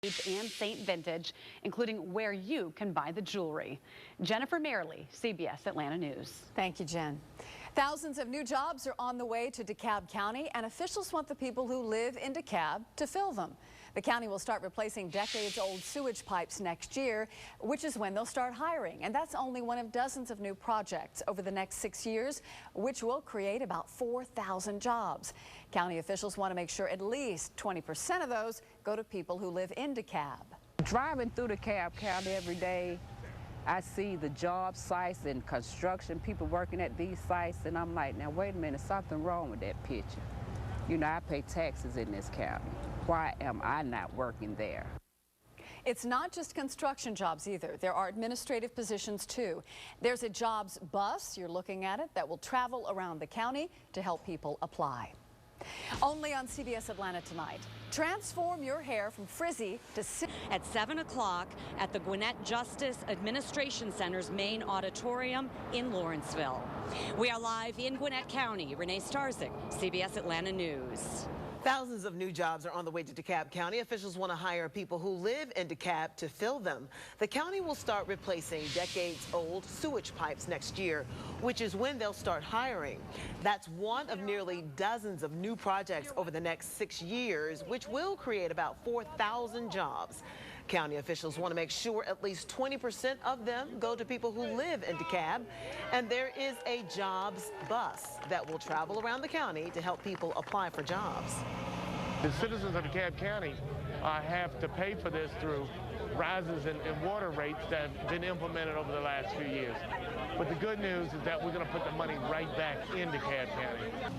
and Saint Vintage, including where you can buy the jewelry. Jennifer Merrily, CBS Atlanta News. Thank you, Jen. Thousands of new jobs are on the way to DeKalb County, and officials want the people who live in DeKalb to fill them. The county will start replacing decades-old sewage pipes next year, which is when they'll start hiring. And that's only one of dozens of new projects over the next 6 years, which will create about 4,000 jobs. County officials want to make sure at least 20% of those go to people who live in DeKalb. Driving through DeKalb County every day, I see the job sites and construction, people working at these sites, and I'm like, now wait a minute, something wrong with that picture. You know, I pay taxes in this county. Why am I not working there? It's not just construction jobs either. There are administrative positions too. There's a jobs bus, you're looking at it, that will travel around the county to help people apply. Only on CBS Atlanta tonight. Transform your hair from frizzy to at 7 o'clock at the Gwinnett Justice Administration Center's main auditorium in Lawrenceville. We are live in Gwinnett County. Renee Starzik, CBS Atlanta News. Thousands of new jobs are on the way to DeKalb County. Officials want to hire people who live in DeKalb to fill them. The county will start replacing decades-old sewage pipes next year, which is when they'll start hiring. That's one of nearly dozens of new projects over the next 6 years, which will create about 4,000 jobs. County officials want to make sure at least 20% of them go to people who live in DeKalb. And there is a jobs bus that will travel around the county to help people apply for jobs. The citizens of DeKalb County have to pay for this through rises in water rates that have been implemented over the last few years. But the good news is that we're going to put the money right back in DeKalb County.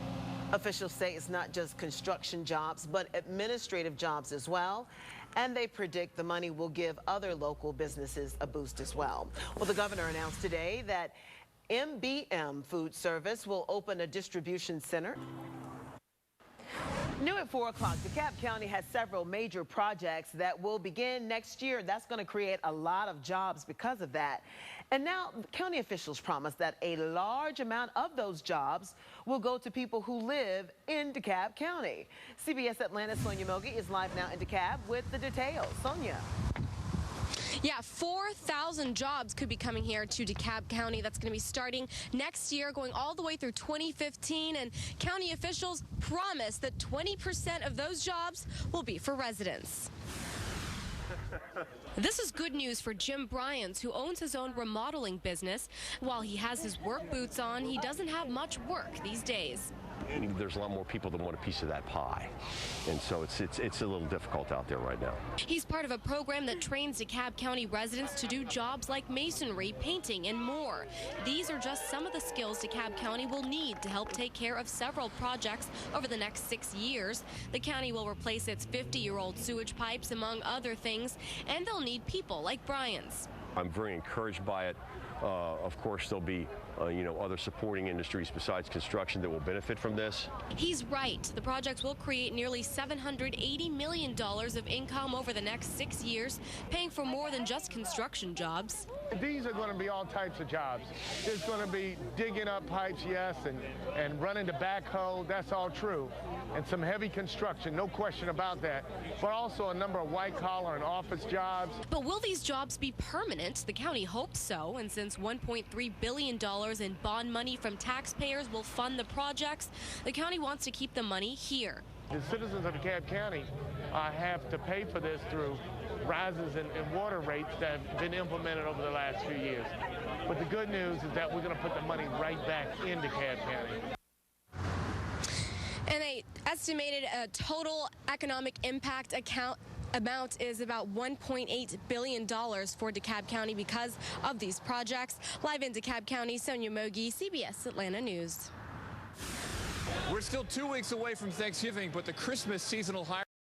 Officials say it's not just construction jobs, but administrative jobs as well. And they predict the money will give other local businesses a boost as well. Well, the governor announced today that MBM Food Service will open a distribution center. New at 4 o'clock, DeKalb County has several major projects that will begin next year. That's going to create a lot of jobs because of that. And now county officials promise that a large amount of those jobs will go to people who live in DeKalb County. CBS Atlanta's Sonia Mogi is live now in DeKalb with the details. Sonia. Yeah, 4,000 jobs could be coming here to DeKalb County. That's going to be starting next year, going all the way through 2015. And county officials promise that 20% of those jobs will be for residents. This is good news for Jim Bryans, who owns his own remodeling business. While he has his work boots on, he doesn't have much work these days. There's a lot more people that want a piece of that pie, and so it's a little difficult out there right now. He's part of a program that trains DeKalb County residents to do jobs like masonry, painting, and more. These are just some of the skills DeKalb County will need to help take care of several projects over the next 6 years. The county will replace its 50-year-old sewage pipes, among other things, and they'll need people like Bryans. I'm very encouraged by it. Of course, there'll be other supporting industries besides construction that will benefit from this. He's right. The projects will create nearly $780 million of income over the next 6 years, paying for more than just construction jobs. These are going to be all types of jobs. There's going to be digging up pipes, yes, and running the backhoe. That's all true. And some heavy construction, no question about that. But also a number of white-collar and office jobs. But will these jobs be permanent? The county hopes so. And since $1.3 billion in bond money from taxpayers will fund the projects, the county wants to keep the money here. The citizens of DeKalb County have to pay for this through rises in water rates that have been implemented over the last few years. But the good news is that we're going to put the money right back in DeKalb County. And they estimated a total economic impact amount is about $1.8 billion for DeKalb County because of these projects. Live in DeKalb County, Sonia Mogi, CBS Atlanta News. We're still 2 weeks away from Thanksgiving, but the Christmas seasonal hire